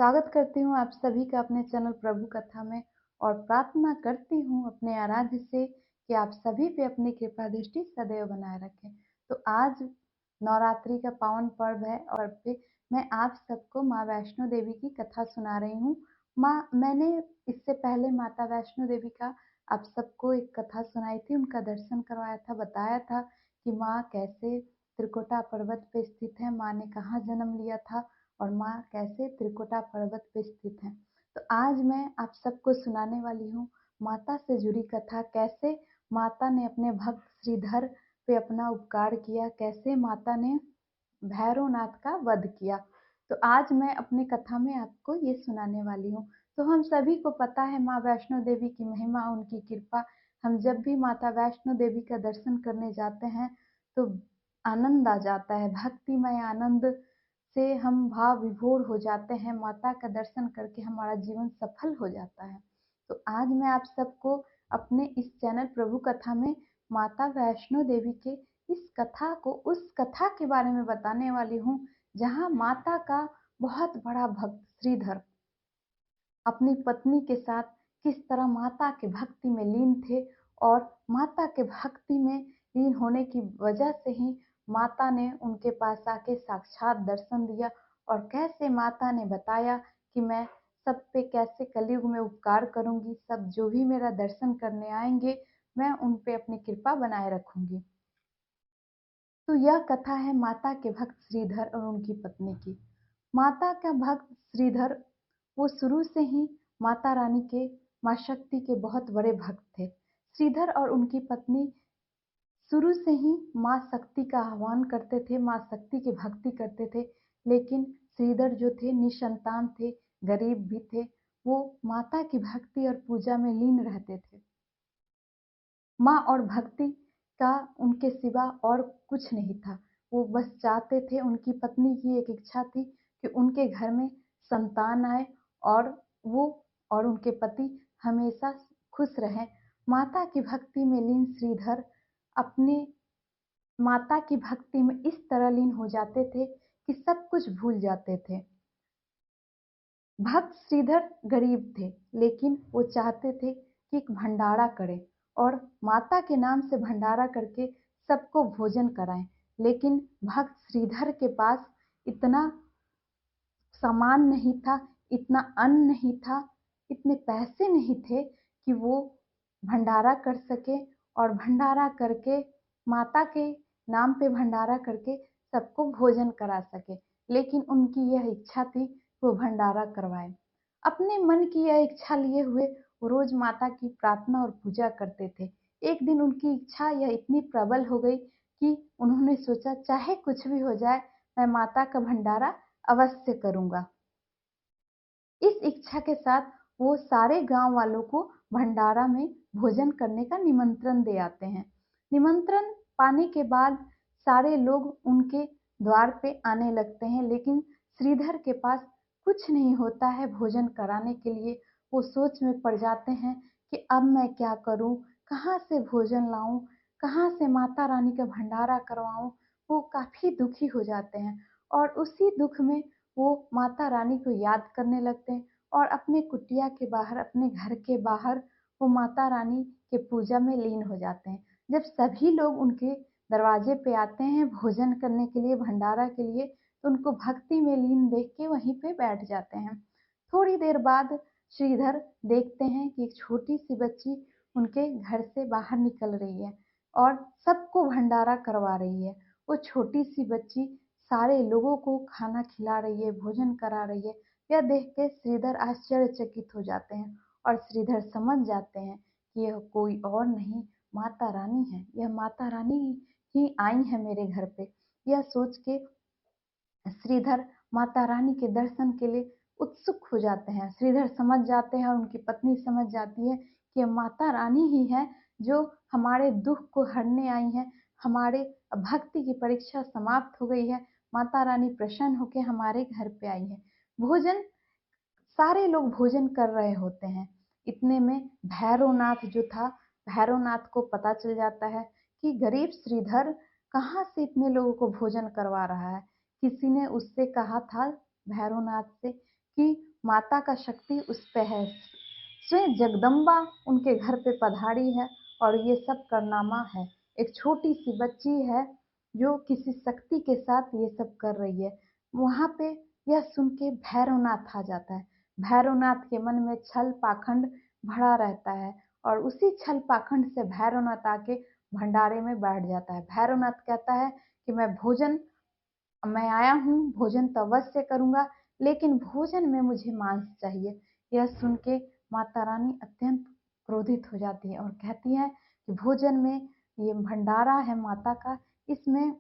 स्वागत करती हूँ आप सभी का अपने चैनल प्रभु कथा में और प्रार्थना करती हूँ अपने आराध्य से कि आप सभी पे अपनी कृपा दृष्टि सदैव बनाए रखें। तो आज नवरात्रि का पावन पर्व है और पे मैं आप सबको माँ वैष्णो देवी की कथा सुना रही हूँ। मैंने इससे पहले माता वैष्णो देवी का आप सबको एक कथा सुनाई थी, उनका दर्शन करवाया था, बताया था कि माँ कैसे त्रिकुटा पर्वत पे स्थित है, माँ ने कहाँ जन्म लिया था और माँ कैसे त्रिकुटा पर्वत पे स्थित है। तो आज मैं आप सबको सुनाने वाली हूँ माता से जुड़ी कथा, कैसे माता ने अपने भक्त श्रीधर पे अपना उपकार किया, कैसे माता ने भैरवनाथ का वध किया। तो आज मैं अपनी कथा में आपको ये सुनाने वाली हूँ। तो हम सभी को पता है माँ वैष्णो देवी की महिमा, उनकी कृपा। हम जब भी माता वैष्णो देवी का दर्शन करने जाते हैं तो आनंद आ जाता है, भक्तिमय आनंद से हम भाव विभोर हो जाते हैं। माता का दर्शन करके हमारा जीवन सफल हो जाता है। तो आज मैं आप सबको अपने इस चैनल प्रभु कथा में माता वैष्णो देवी के इस कथा को, उस कथा के बारे में बताने वाली हूँ जहाँ माता का बहुत बड़ा भक्त श्रीधर अपनी पत्नी के साथ किस तरह माता के भक्ति में लीन थे और माता के भक्ति में लीन होने की वजह से ही माता ने उनके पास आके साक्षात दर्शन दिया और कैसे माता ने बताया कि मैं सब पे कैसे कलयुग में उपकार करूंगी, सब जो भी मेरा दर्शन करने आएंगे मैं उन पे अपनी कृपा बनाए रखूंगी। तो यह कथा है माता के भक्त श्रीधर और उनकी पत्नी की। माता का भक्त श्रीधर वो शुरू से ही माता रानी के, माँ शक्ति के बहुत बड़े भक्त थे। श्रीधर और उनकी पत्नी शुरू से ही माँ शक्ति का आह्वान करते थे, माँ शक्ति की भक्ति करते थे। लेकिन श्रीधर जो थे निसंतान थे, गरीब भी थे, वो माता की भक्ति और पूजा में लीन रहते थे। माँ और भक्ति का उनके सिवा और कुछ नहीं था। वो बस चाहते थे, उनकी पत्नी की एक इच्छा थी कि उनके घर में संतान आए और वो और उनके पति हमेशा खुश रहें। माता की भक्ति में लीन श्रीधर अपने माता की भक्ति में इस तरह लीन हो जाते थे कि सब कुछ भूल जाते थे। भक्त श्रीधर गरीब थे, लेकिन वो चाहते थे कि एक भंडारा करें और माता के नाम से भंडारा करके सबको भोजन कराएं। लेकिन भक्त श्रीधर के पास इतना सामान नहीं था, इतना अन्न नहीं था, इतने पैसे नहीं थे कि वो भंडारा कर सके और भंडारा करके माता के नाम पे भंडारा करके सबको भोजन करा सके। लेकिन उनकी यह इच्छा थी वो भंडारा करवाए। अपने मन की यह इच्छा लिए हुए वो रोज माता की प्रार्थना और पूजा करते थे। एक दिन उनकी इच्छा यह इतनी प्रबल हो गई कि उन्होंने सोचा चाहे कुछ भी हो जाए मैं माता का भंडारा अवश्य करूंगा। इस इच्छा के साथ वो सारे गांव वालों को भंडारा में भोजन करने का निमंत्रण दे आते हैं। निमंत्रण पाने के बाद सारे लोग उनके द्वार पे आने लगते हैं, लेकिन श्रीधर के पास कुछ नहीं होता है भोजन कराने के लिए। वो सोच में पड़ जाते हैं कि अब मैं क्या करूं, कहाँ से भोजन लाऊं, कहाँ से माता रानी का भंडारा करवाऊं। वो काफी दुखी हो जाते हैं और उसी दुख में वो माता रानी को याद करने लगते हैं और अपने कुटिया के बाहर, अपने घर के बाहर वो माता रानी के पूजा में लीन हो जाते हैं। जब सभी लोग उनके दरवाजे पे आते हैं भोजन करने के लिए, भंडारा के लिए, तो उनको भक्ति में लीन देख के वहीं पे बैठ जाते हैं। थोड़ी देर बाद श्रीधर देखते हैं कि एक छोटी सी बच्ची उनके घर से बाहर निकल रही है और सबको भंडारा करवा रही है। वो छोटी सी बच्ची सारे लोगों को खाना खिला रही है, भोजन करा रही है। यह देख के श्रीधर आश्चर्यचकित हो जाते हैं और श्रीधर समझ जाते हैं कि यह कोई और नहीं माता रानी है, यह माता रानी ही आई है मेरे घर पे। यह सोच के श्रीधर माता रानी के दर्शन के लिए उत्सुक हो जाते हैं। श्रीधर समझ जाते हैं और उनकी पत्नी समझ जाती है कि माता रानी ही है जो हमारे दुख को हरने आई है, हमारे भक्ति की परीक्षा समाप्त हो गई है, माता रानी प्रसन्न होकर हमारे घर पे आई है। भोजन सारे लोग भोजन कर रहे होते हैं। इतने में भैरवनाथ जो था, भैरवनाथ को पता चल जाता है कि गरीब श्रीधर कहाँ से इतने लोगों को भोजन करवा रहा है। किसी ने उससे कहा था भैरवनाथ से कि माता का शक्ति उस पे है। स्वयं जगदम्बा उनके घर पे पधारी है और ये सब कारनामा है। एक छोटी सी बच्ची है जो किसी शक्ति के साथ ये सब कर रही है। वहाँ पे यह सुन के भैरवनाथ आ जाता है। भैरवनाथ के मन में छल पाखंड भरा रहता है और उसी छल पाखंड से भैरवनाथ आके भंडारे में बैठ जाता है। भैरवनाथ कहता है कि मैं आया हूँ, भोजन तो अवश्य करूँगा, लेकिन भोजन में मुझे मांस चाहिए। यह सुन के माता रानी अत्यंत क्रोधित हो जाती है और कहती है कि भोजन में, ये भंडारा है माता का, इसमें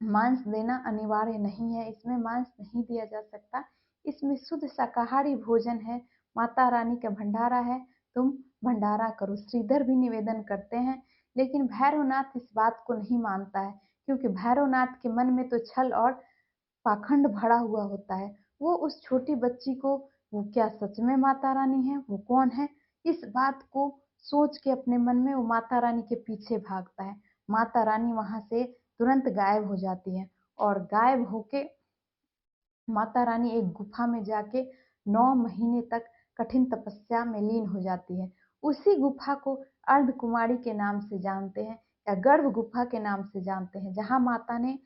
मांस देना अनिवार्य नहीं है, इसमें मांस नहीं दिया जा सकता, इसमें शुद्ध शाकाहारी भोजन है, माता रानी का भंडारा है, तुम भंडारा करो। श्रीधर भी निवेदन करते हैं, लेकिन भैरवनाथ इस बात को नहीं मानता है, क्योंकि भैरवनाथ के मन में तो छल और पाखंड भरा हुआ होता है। वो उस छोटी बच्ची को, वो क्या सच में माता रानी है, वो कौन है, इस बात को सोच के अपने मन में वो माता रानी के पीछे भागता है। माता रानी वहां से तुरंत गायब हो जाती है और गायब होके माता रानी एक गुफा में जाके 9 महीने तक कठिन तपस्या में लीन हो जाती है। उसी गुफा को अर्धकुमारी के नाम से जानते हैं या गर्भ गुफा के नाम से जानते हैं, जहां माता ने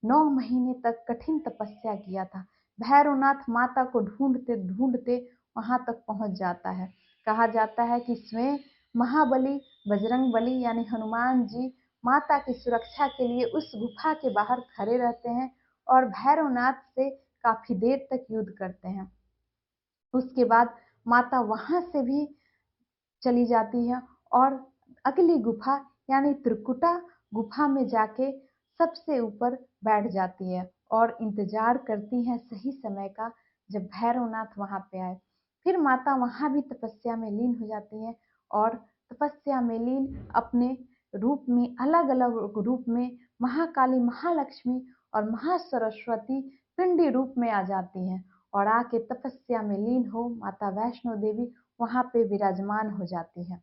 9 महीने तक कठिन तपस्या किया था। भैरवनाथ माता को ढूंढते ढूंढते वहां तक पहुंच जाता है। कहा जाता है कि स्वयं महाबली बजरंग बली यानी हनुमान जी माता की सुरक्षा के लिए उस गुफा के बाहर खड़े रहते हैं और भैरवनाथ से काफी देर तक युद्ध करते हैं। उसके बाद माता वहां से भी चली जाती है और अगली गुफा यानी त्रिकुटा गुफा में जाके सबसे ऊपर बैठ जाती है और इंतजार करती है सही समय का, जब भैरवनाथ वहां पे आए। फिर माता वहां भी तपस्या में लीन हो जाती है और तपस्या में लीन अपने रूप में, अलग अलग रूप में महाकाली, महालक्ष्मी और महासरस्वती पिंडी रूप में आ जाती हैं और आके तपस्या में लीन हो माता वैष्णो देवी वहां पे विराजमान हो जाती है।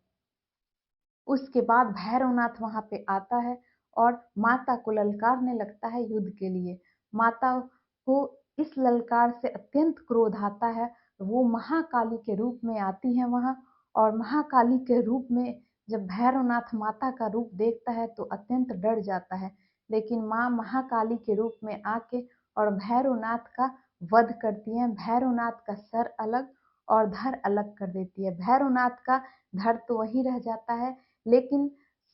उसके बाद भैरवनाथ वहां पे आता है और माता को ललकारने लगता है युद्ध के लिए। माता को इस ललकार से अत्यंत क्रोध आता है। वो महाकाली के रूप में आती है वहां, और महाकाली के रूप में जब भैरवनाथ माता का रूप देखता है तो अत्यंत डर जाता है। लेकिन माँ महाकाली के रूप में आके और भैरवनाथ का वध करती है। भैरवनाथ का सर अलग और धड़ अलग कर देती है। भैरवनाथ का धड़ तो वही रह जाता है, लेकिन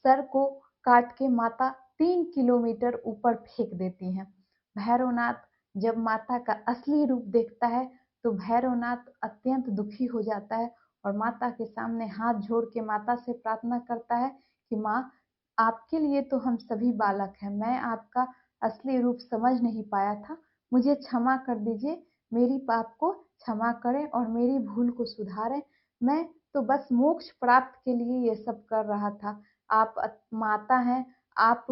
सर को काट के माता 3 किलोमीटर ऊपर फेंक देती हैं। भैरवनाथ जब माता का असली रूप देखता है तो भैरवनाथ अत्यंत दुखी हो जाता है और माता के सामने हाथ जोड़ के माता से प्रार्थना करता है कि माँ, आपके लिए तो हम सभी बालक हैं, मैं आपका असली रूप समझ नहीं पाया था, मुझे क्षमा कर दीजिए, मेरी पाप को क्षमा करें और मेरी भूल को सुधारें। मैं तो बस मोक्ष प्राप्त के लिए ये सब कर रहा था। आप माता हैं, आप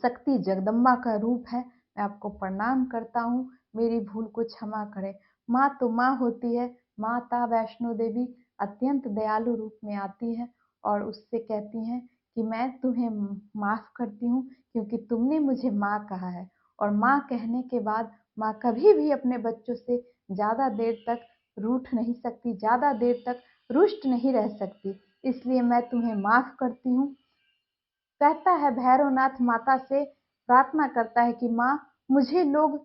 शक्ति जगदम्बा का रूप है, मैं आपको प्रणाम करता हूँ, मेरी भूल को क्षमा करें। माँ तो माँ होती है। माता वैष्णो देवी अत्यंत दयालु रूप में आती है और उससे कहती हैं कि मैं तुम्हें माफ करती हूँ, क्योंकि तुमने मुझे माँ कहा है, और माँ कहने के बाद माँ कभी भी अपने बच्चों से ज्यादा देर तक रूठ नहीं सकती, ज्यादा देर तक रुष्ट नहीं रह सकती, इसलिए मैं तुम्हें माफ करती हूँ। कहता है भैरवनाथ माता से प्रार्थना करता है कि माँ, मुझे लोग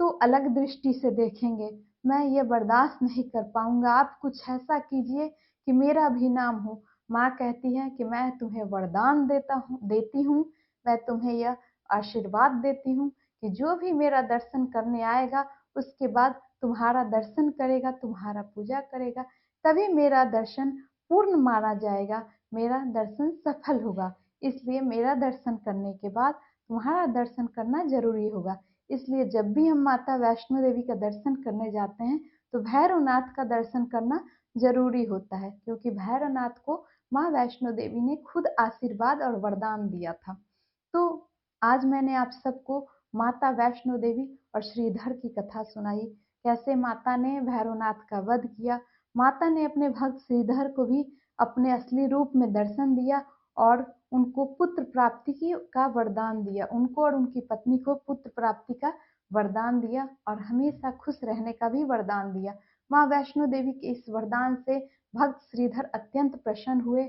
तो अलग दृष्टि से देखेंगे, मैं ये बर्दाश्त नहीं कर पाऊंगा, आप कुछ ऐसा कीजिए कि मेरा भी नाम हो। माँ कहती है कि मैं तुम्हें वरदान देती हूँ, मैं तुम्हें यह आशीर्वाद देती हूँ कि जो भी मेरा दर्शन करने आएगा उसके बाद तुम्हारा दर्शन करेगा, तुम्हारा पूजा करेगा, तभी मेरा दर्शन पूर्ण माना जाएगा, मेरा दर्शन सफल होगा। इसलिए मेरा दर्शन करने के बाद तुम्हारा दर्शन करना जरूरी होगा। इसलिए जब भी हम माता वैष्णो देवी का दर्शन करने जाते हैं तो भैरवनाथ का दर्शन करना जरूरी होता है, क्योंकि भैरवनाथ को माँ वैष्णो देवी ने खुद आशीर्वाद और वरदान दिया था। तो आज मैंने आप सबको माता वैष्णो देवी और श्रीधर की कथा सुनाई, कैसे माता ने भैरवनाथ का वध किया। माता ने अपने भक्त श्रीधर को भी अपने असली रूप में दर्शन दिया और उनको पुत्र प्राप्ति की का वरदान दिया, उनको और उनकी पत्नी को पुत्र प्राप्ति का वरदान दिया और हमेशा खुश रहने का भी वरदान दिया। माँ वैष्णो देवी के इस वरदान से भक्त श्रीधर अत्यंत प्रसन्न हुए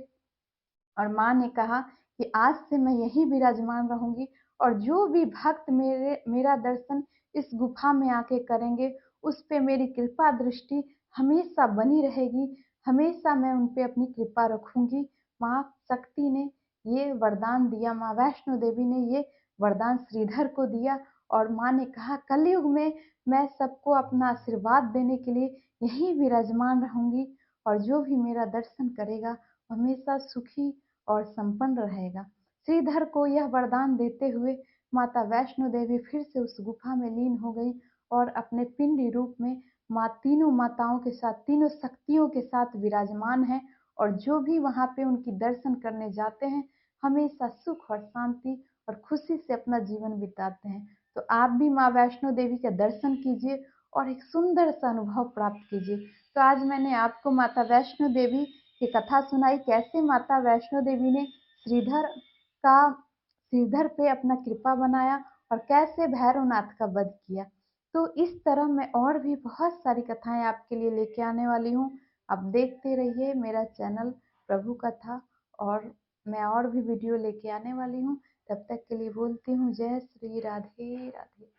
और माँ ने कहा कि आज से मैं यहीं विराजमान रहूंगी और जो भी भक्त मेरा दर्शन इस गुफा में आके करेंगे उस पे मेरी कृपा दृष्टि हमेशा बनी रहेगी, हमेशा मैं उन पे अपनी कृपा रखूंगी। माँ शक्ति ने ये वरदान दिया, माँ वैष्णो देवी ने ये वरदान श्रीधर को दिया और माँ ने कहा कलयुग में मैं सबको अपना आशीर्वाद देने के लिए यहीं विराजमान रहूंगी और जो भी मेरा दर्शन करेगा हमेशा सुखी और संपन्न रहेगा। श्रीधर को यह वरदान देते हुए माता वैष्णो देवी फिर से उस गुफा में लीन हो गई और अपने पिंडी रूप में माँ तीनों माताओं के साथ, तीनों शक्तियों के साथ विराजमान है और जो भी वहां पे उनकी दर्शन करने जाते हैं हमेशा सुख और शांति और खुशी से अपना जीवन बिताते हैं। तो आप भी माँ वैष्णो देवी के दर्शन कीजिए और एक सुंदर सा अनुभव प्राप्त कीजिए। तो आज मैंने आपको माता वैष्णो देवी की कथा सुनाई, कैसे माता वैष्णो देवी ने श्रीधर पे अपना कृपा बनाया और कैसे भैरवनाथ का वध किया। तो इस तरह मैं और भी बहुत सारी कथाएं आपके लिए लेके आने वाली हूँ। आप देखते रहिए मेरा चैनल प्रभु कथा और मैं और भी वीडियो लेके आने वाली हूँ। तब तक के लिए बोलती हूँ जय श्री राधे राधे।